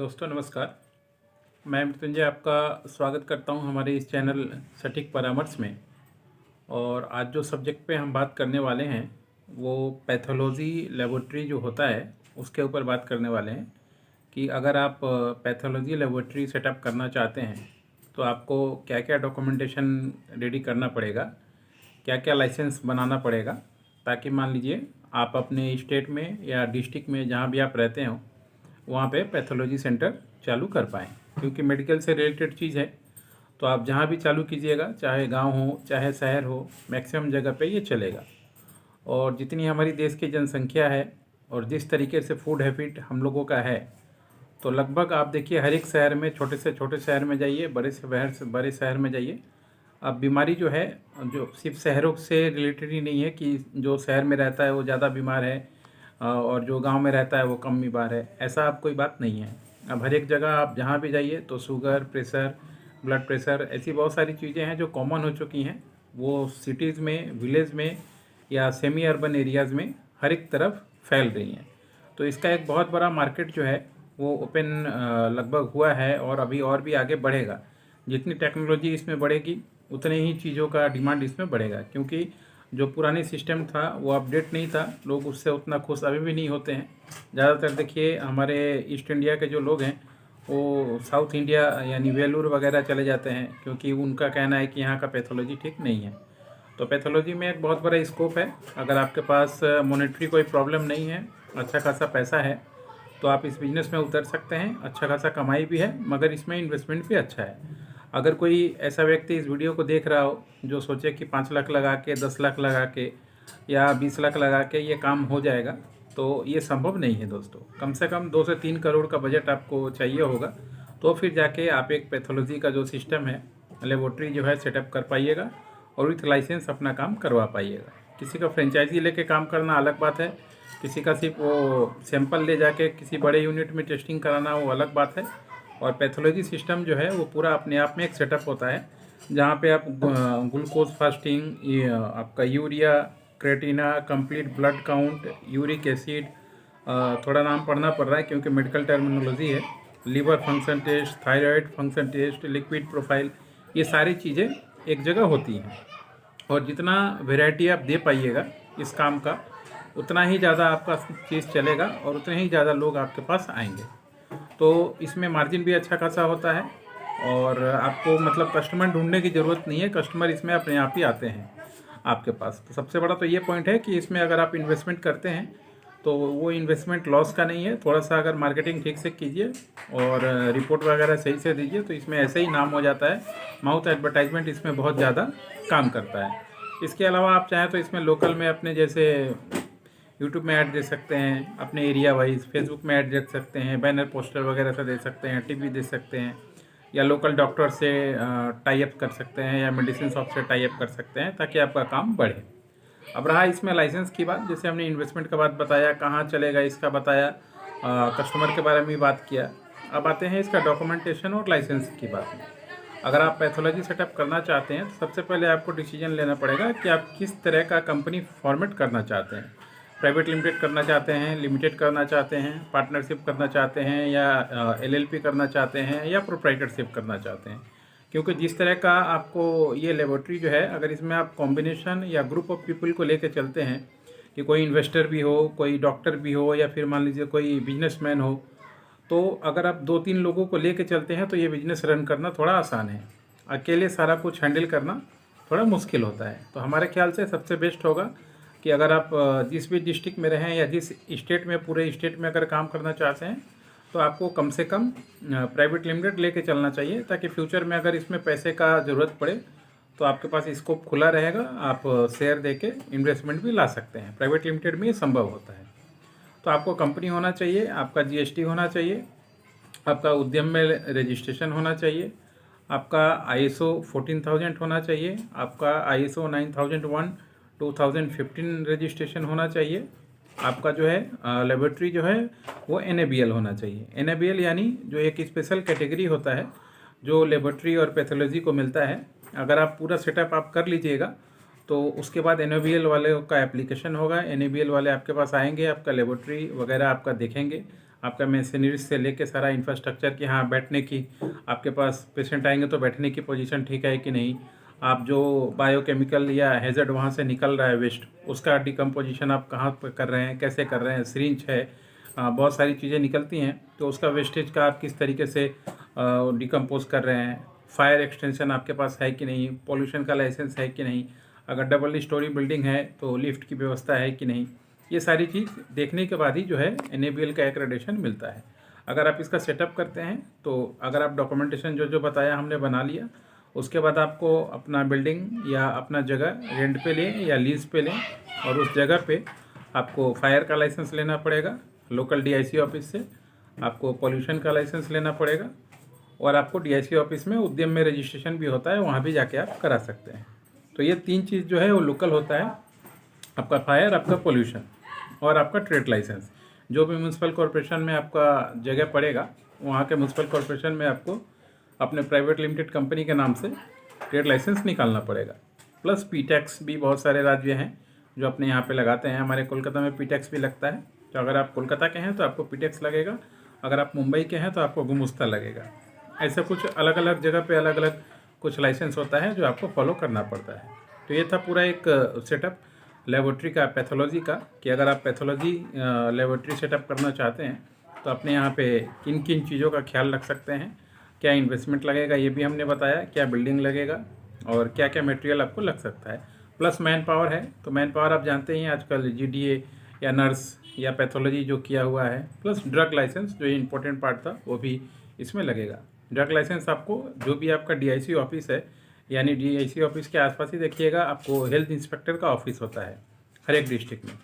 दोस्तों नमस्कार। मैं मृत्युंजय आपका स्वागत करता हूं हमारे इस चैनल सटीक परामर्श में। और आज जो सब्जेक्ट पे हम बात करने वाले हैं वो पैथोलॉजी लेबोरेटरी जो होता है उसके ऊपर बात करने वाले हैं कि अगर आप पैथोलॉजी लेबोरेटरी सेटअप करना चाहते हैं तो आपको क्या क्या डॉक्यूमेंटेशन रेडी करना पड़ेगा, क्या क्या लाइसेंस बनाना पड़ेगा, ताकि मान लीजिए आप अपने स्टेट में या डिस्ट्रिक्ट में जहाँ भी आप रहते हो वहाँ पे पैथोलॉजी सेंटर चालू कर पाएँ। क्योंकि मेडिकल से रिलेटेड चीज़ है तो आप जहाँ भी चालू कीजिएगा, चाहे गांव हो चाहे शहर हो, मैक्सिमम जगह पे ये चलेगा। और जितनी हमारी देश की जनसंख्या है और जिस तरीके से फूड हैबिट हम लोगों का है, तो लगभग आप देखिए हर एक शहर में, छोटे से छोटे शहर में जाइए, बड़े से बड़े शहर में जाइए, अब बीमारी जो है जो सिर्फ शहरों से रिलेटेड ही नहीं है कि जो शहर में रहता है वो ज़्यादा बीमार है और जो गांव में रहता है वो कम बीमार है, ऐसा अब कोई बात नहीं है। अब हर एक जगह आप जहाँ भी जाइए तो शुगर, प्रेशर, ब्लड प्रेशर, ऐसी बहुत सारी चीज़ें हैं जो कॉमन हो चुकी हैं। वो सिटीज़ में, विलेज में या सेमी अर्बन एरियाज़ में हर एक तरफ फैल रही हैं। तो इसका एक बहुत बड़ा मार्केट जो है वो ओपन लगभग हुआ है और अभी और भी आगे बढ़ेगा। जितनी टेक्नोलॉजी इसमें बढ़ेगी उतने ही चीज़ों का डिमांड इसमें बढ़ेगा, क्योंकि जो पुरानी सिस्टम था वो अपडेट नहीं था, लोग उससे उतना खुश अभी भी नहीं होते हैं। ज़्यादातर देखिए हमारे ईस्ट इंडिया के जो लोग हैं वो साउथ इंडिया यानी वेलूर वगैरह चले जाते हैं, क्योंकि उनका कहना है कि यहाँ का पैथोलॉजी ठीक नहीं है। तो पैथोलॉजी में एक बहुत बड़ा स्कोप है। अगर आपके पास मॉनेटरी कोई प्रॉब्लम नहीं है, अच्छा खासा पैसा है, तो आप इस बिज़नेस में उतर सकते हैं। अच्छा खासा कमाई भी है, मगर इसमें इन्वेस्टमेंट भी अच्छा है। अगर कोई ऐसा व्यक्ति इस वीडियो को देख रहा हो जो सोचे कि 5 लाख लगा के, 10 लाख लगा के या 20 लाख लगा के ये काम हो जाएगा, तो ये संभव नहीं है दोस्तों। कम से कम 2 से 3 करोड़ का बजट आपको चाहिए होगा, तो फिर जाके आप एक पैथोलॉजी का जो सिस्टम है, लेबोरेटरी जो है सेटअप कर पाइएगा और विथ लाइसेंस अपना काम करवा पाइएगा। किसी का फ्रेंचाइजी लेके काम करना अलग बात है, किसी का सिर्फ वो सैंपल ले जाके किसी बड़े यूनिट में टेस्टिंग कराना वो अलग बात है। और पैथोलॉजी सिस्टम जो है वो पूरा अपने आप में एक सेटअप होता है, जहाँ पे आप ग्लूकोज फास्टिंग, आपका urea, creatinine, complete blood count, uric acid, थोड़ा नाम पढ़ना पड़ रहा है क्योंकि मेडिकल टर्मिनोलॉजी है, liver function test, thyroid function test, liquid profile, ये सारी चीज़ें एक जगह होती हैं। और जितना वैरायटी आप दे पाइएगा इस काम का, उतना ही ज़्यादा आपका चीज़ चलेगा और उतने ही ज़्यादा लोग आपके पास आएंगे। तो इसमें मार्जिन भी अच्छा खासा होता है और आपको मतलब कस्टमर ढूंढने की ज़रूरत नहीं है, कस्टमर इसमें अपने आप ही आते हैं आपके पास। तो सबसे बड़ा तो ये पॉइंट है कि इसमें अगर आप इन्वेस्टमेंट करते हैं तो वो इन्वेस्टमेंट लॉस का नहीं है। थोड़ा सा अगर मार्केटिंग ठीक से कीजिए और रिपोर्ट वगैरह सही से दीजिए तो इसमें ऐसे ही नाम हो जाता है। माउथ एडवर्टाइजमेंट इसमें बहुत ज़्यादा काम करता है। इसके अलावा आप चाहें तो इसमें लोकल में अपने जैसे यूट्यूब में ऐड दे सकते हैं, अपने एरिया वाइज फेसबुक में ऐड दे सकते हैं, बैनर पोस्टर वगैरह से दे सकते हैं, टीवी दे सकते हैं, या लोकल डॉक्टर से टाई अप कर सकते हैं या मेडिसिन शॉप से टाई अप कर सकते हैं, ताकि आपका काम बढ़े। अब रहा इसमें लाइसेंस की बात, जैसे हमने इन्वेस्टमेंट का बात बताया, कहाँ चलेगा इसका बताया, कस्टमर के बारे में भी बात किया। अब आते हैं इसका डॉक्यूमेंटेशन और लाइसेंस की बात में। अगर आप पैथोलॉजी सेटअप करना चाहते हैं तो सबसे पहले आपको डिसीजन लेना पड़ेगा कि आप किस तरह का कंपनी फॉर्मेट करना चाहते हैं। प्राइवेट लिमिटेड करना चाहते हैं, लिमिटेड करना चाहते हैं, पार्टनरशिप करना चाहते हैं, या एलएलपी करना चाहते हैं, या प्रोप्राइटरशिप करना चाहते हैं। क्योंकि जिस तरह का आपको ये लेबोरेटरी जो है, अगर इसमें आप कॉम्बिनेशन या ग्रुप ऑफ पीपल को लेकर चलते हैं कि कोई इन्वेस्टर भी हो, कोई डॉक्टर भी हो, या फिर मान लीजिए कोई बिजनेसमैन हो, तो अगर आप 2-3 लोगों को लेकर चलते हैं तो ये बिज़नेस रन करना थोड़ा आसान है। अकेले सारा कुछ हैंडल करना थोड़ा मुश्किल होता है। तो हमारे ख्याल से सबसे बेस्ट होगा कि अगर आप जिस भी डिस्ट्रिक्ट में रहें या जिस स्टेट में, पूरे स्टेट में अगर काम करना चाहते हैं, तो आपको कम से कम प्राइवेट लिमिटेड लेके चलना चाहिए, ताकि फ्यूचर में अगर इसमें पैसे का ज़रूरत पड़े तो आपके पास स्कोप खुला रहेगा, आप शेयर देके इन्वेस्टमेंट भी ला सकते हैं। प्राइवेट लिमिटेड में ये संभव होता है। तो आपको कंपनी होना चाहिए, आपका जीएसटी होना चाहिए, आपका उद्यम में रजिस्ट्रेशन होना चाहिए, आपका आईएसओ 14000 होना चाहिए, आपका आईएसओ 9001 2015 रजिस्ट्रेशन होना चाहिए, आपका जो है लेबोरेटरी जो है वो NABL होना चाहिए। NABL यानी जो एक स्पेशल कैटेगरी होता है जो लेबोरेटरी और पैथोलॉजी को मिलता है। अगर आप पूरा सेटअप आप कर लीजिएगा तो उसके बाद NABL वाले का एप्लीकेशन होगा, NABL वाले आपके पास आएंगे, आपका लेबोरेटरी वगैरह आपका देखेंगे, आपका मशीनरी से लेके सारा इंफ्रास्ट्रक्चर कि हाँ बैठने की, आपके पास पेशेंट आएंगे तो बैठने की पोजीशन ठीक है कि नहीं, आप जो बायोकेमिकल या हैज़र्ड वहाँ से निकल रहा है वेस्ट, उसका डिकम्पोजिशन आप कहाँ पर कर रहे हैं, कैसे कर रहे हैं, सिरिंज है, बहुत सारी चीज़ें निकलती हैं, तो उसका वेस्टेज का आप किस तरीके से डिकम्पोज कर रहे हैं, फायर एक्सटेंशन आपके पास है कि नहीं, पॉल्यूशन का लाइसेंस है कि नहीं, अगर डबल स्टोरी बिल्डिंग है तो लिफ्ट की व्यवस्था है कि नहीं, ये सारी चीज़ देखने के बाद ही जो है NABL का एक्रेडिटेशन मिलता है। अगर आप इसका सेटअप करते हैं तो अगर आप डॉक्यूमेंटेशन जो जो बताया हमने बना लिया, उसके बाद आपको अपना बिल्डिंग या अपना जगह रेंट पे लें या लीज पे लें, और उस जगह पे आपको फायर का लाइसेंस लेना पड़ेगा लोकल DIC ऑफिस से, आपको पॉल्यूशन का लाइसेंस लेना पड़ेगा, और आपको DIC ऑफिस में उद्यम में रजिस्ट्रेशन भी होता है, वहाँ भी जाके आप करा सकते हैं। तो ये 3 चीज़ जो है वो लोकल होता है, आपका फायर, आपका पोल्यूशन और आपका ट्रेड लाइसेंस। जो भी म्यूनसिपल कॉरपोरेशन में आपका जगह पड़ेगा, वहाँ के म्यूनसिपल कॉरपोरेशन में आपको अपने प्राइवेट लिमिटेड कंपनी के नाम से ट्रेड लाइसेंस निकालना पड़ेगा। प्लस PTAX भी बहुत सारे राज्य हैं जो अपने यहाँ पे लगाते हैं। हमारे कोलकाता में PTAX भी लगता है, तो अगर आप कोलकाता के हैं तो आपको PTAX लगेगा, अगर आप मुंबई के हैं तो आपको गुमुस्ता लगेगा। ऐसे कुछ अलग अलग जगह पे अलग अलग कुछ लाइसेंस होता है जो आपको फॉलो करना पड़ता है। तो ये था पूरा एक सेटअप लेबोरेटरी का, पैथोलॉजी का, कि अगर आप पैथोलॉजी लेबोरेटरी सेटअप करना चाहते हैं तो अपने यहाँ पे किन किन चीज़ों का ख्याल रख सकते हैं, क्या इन्वेस्टमेंट लगेगा ये भी हमने बताया, क्या बिल्डिंग लगेगा और क्या क्या मटेरियल आपको लग सकता है। प्लस मैन पावर है, तो मैन पावर आप जानते ही हैं आजकल GDA या नर्स या पैथोलॉजी जो किया हुआ है, प्लस ड्रग लाइसेंस जो इम्पोर्टेंट पार्ट था वो भी इसमें लगेगा। ड्रग लाइसेंस आपको जो भी आपका DIC ऑफिस है, यानी DIC ऑफिस के आसपास ही देखिएगा आपको हेल्थ इंस्पेक्टर का ऑफिस होता है हर एक डिस्ट्रिक्ट में।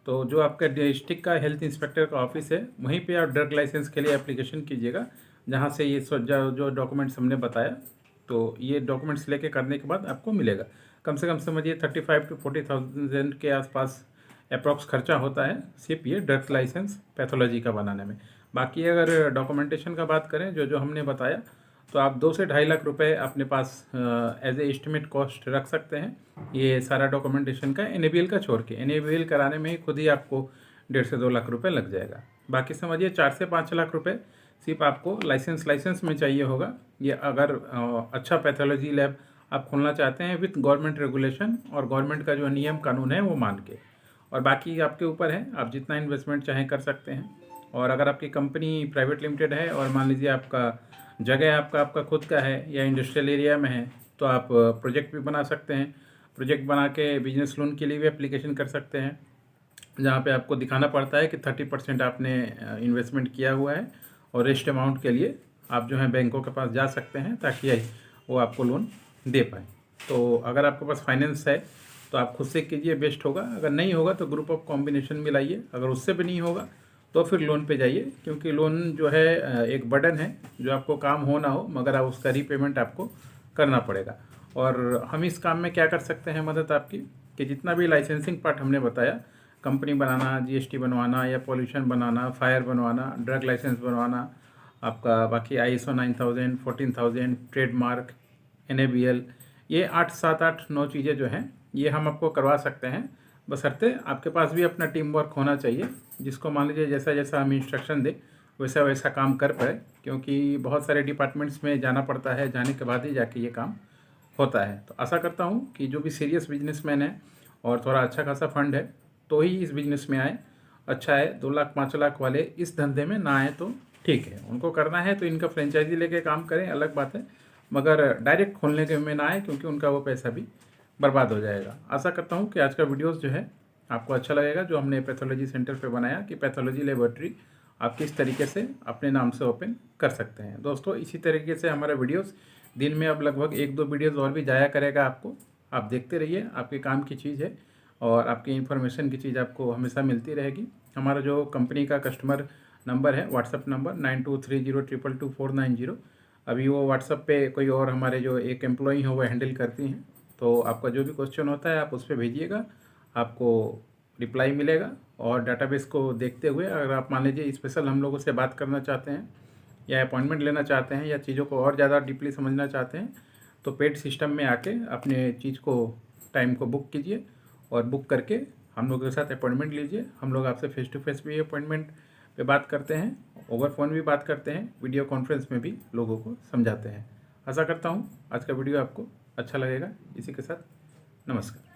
तो जो आपका डिस्ट्रिक्ट का हेल्थ इंस्पेक्टर का ऑफिस है, वहीं पे आप ड्रग लाइसेंस के लिए एप्लीकेशन कीजिएगा, जहाँ से ये जो डॉक्यूमेंट्स हमने बताया, तो ये डॉक्यूमेंट्स लेके करने के बाद आपको मिलेगा। कम से कम समझिए 35 to 40,000 के आसपास अप्रॉक्स खर्चा होता है सिर्फ ये ड्रग लाइसेंस पैथोलॉजी का बनाने में। बाकी अगर डॉक्यूमेंटेशन का बात करें जो जो हमने बताया, तो आप 2 से 2.5 लाख रुपए अपने पास एज ए एस्टिमेट कॉस्ट रख सकते हैं ये सारा डॉक्यूमेंटेशन का, NABL का छोड़ के। NABL कराने में ही खुद ही आपको 1.5 से 2 लाख रुपए लग जाएगा। बाकी समझिए 4 से 5 लाख रुपए सिर्फ आपको लाइसेंस में चाहिए होगा। ये अगर अच्छा पैथोलॉजी लैब आप खोलना चाहते हैं विथ गवर्नमेंट रेगुलेशन और गवर्नमेंट का जो नियम कानून है वो मान के, और बाकी आपके ऊपर है, आप जितना इन्वेस्टमेंट चाहें कर सकते हैं। और अगर आपकी कंपनी प्राइवेट लिमिटेड है और मान लीजिए आपका जगह आपका खुद का है या इंडस्ट्रियल एरिया में है, तो आप प्रोजेक्ट भी बना सकते हैं। प्रोजेक्ट बना के बिजनेस लोन के लिए भी एप्लीकेशन कर सकते हैं, जहाँ पे आपको दिखाना पड़ता है कि 30% आपने इन्वेस्टमेंट किया हुआ है, और रेस्ट अमाउंट के लिए आप जो है बैंकों के पास जा सकते हैं ताकि वो आपको लोन दे पाए। तो अगर आपके पास फाइनेंस है तो आप खुद से कीजिए, बेस्ट होगा। अगर नहीं होगा तो ग्रुप ऑफ कॉम्बिनेशन में लाइए, अगर उससे भी नहीं होगा तो फिर लोन पे जाइए, क्योंकि लोन जो है एक बर्डन है जो आपको काम हो ना हो मगर आप उसका रीपेमेंट आपको करना पड़ेगा। और हम इस काम में क्या कर सकते हैं मदद आपकी, कि जितना भी लाइसेंसिंग पार्ट हमने बताया, कंपनी बनाना, GST बनवाना या पॉल्यूशन बनाना, फायर बनवाना, ड्रग लाइसेंस बनवाना, आपका बाकी ISO 9000, 14000, ट्रेडमार्क, NABL, ये 8, 7, 8, 9 चीज़ें जो हैं ये हम आपको करवा सकते हैं, बशर्ते आपके पास भी अपना टीम वर्क होना चाहिए, जिसको मान लीजिए जैसा जैसा हम इंस्ट्रक्शन दें वैसा वैसा काम कर पाए, क्योंकि बहुत सारे डिपार्टमेंट्स में जाना पड़ता है, जाने के बाद ही जाके ये काम होता है। तो आशा करता हूँ कि जो भी सीरियस बिजनेसमैन है और थोड़ा अच्छा खासा फंड है तो ही इस बिज़नेस में आए, अच्छा है। 2 लाख 5 लाख वाले इस धंधे में ना आए तो ठीक है, उनको करना है तो इनका फ्रेंचाइजी लेके काम करें, अलग बात है, मगर डायरेक्ट खोलने के में ना आए, क्योंकि उनका वो पैसा भी बर्बाद हो जाएगा। आशा करता हूँ कि आज का वीडियोस जो है आपको अच्छा लगेगा, जो हमने पैथोलॉजी सेंटर पे बनाया कि पैथोलॉजी लेबोरेटरी आप किस तरीके से अपने नाम से ओपन कर सकते हैं। दोस्तों इसी तरीके से हमारे वीडियोस दिन में अब लगभग 1-2 वीडियोस और भी जाया करेगा आपको, आप देखते रहिए, आपके काम की चीज़ है और आपकी इन्फॉर्मेशन की चीज़ आपको हमेशा मिलती रहेगी। हमारा जो कंपनी का कस्टमर नंबर है, व्हाट्सअप नंबर 9230222490, अभी वो व्हाट्सअप पे कोई और हमारे जो एक एम्प्लॉई हैं वो हैंडल करती हैं, तो आपका जो भी क्वेश्चन होता है आप उस पर भेजिएगा, आपको रिप्लाई मिलेगा। और डाटाबेस को देखते हुए अगर आप मान लीजिए स्पेशल हम लोगों से बात करना चाहते हैं या अपॉइंटमेंट लेना चाहते हैं या चीज़ों को और ज़्यादा डीपली समझना चाहते हैं, तो पेड सिस्टम में आके अपने चीज़ को, टाइम को बुक कीजिए और बुक करके हम लोगों के साथ अपॉइंटमेंट लीजिए। हम लोग आपसे फेस टू फेस भी अपॉइंटमेंट पे बात करते हैं, ओवर फ़ोन भी बात करते हैं, वीडियो कॉन्फ्रेंस में भी लोगों को समझाते हैं। आशा करता हूँ आज का वीडियो आपको अच्छा लगेगा। इसी के साथ नमस्कार।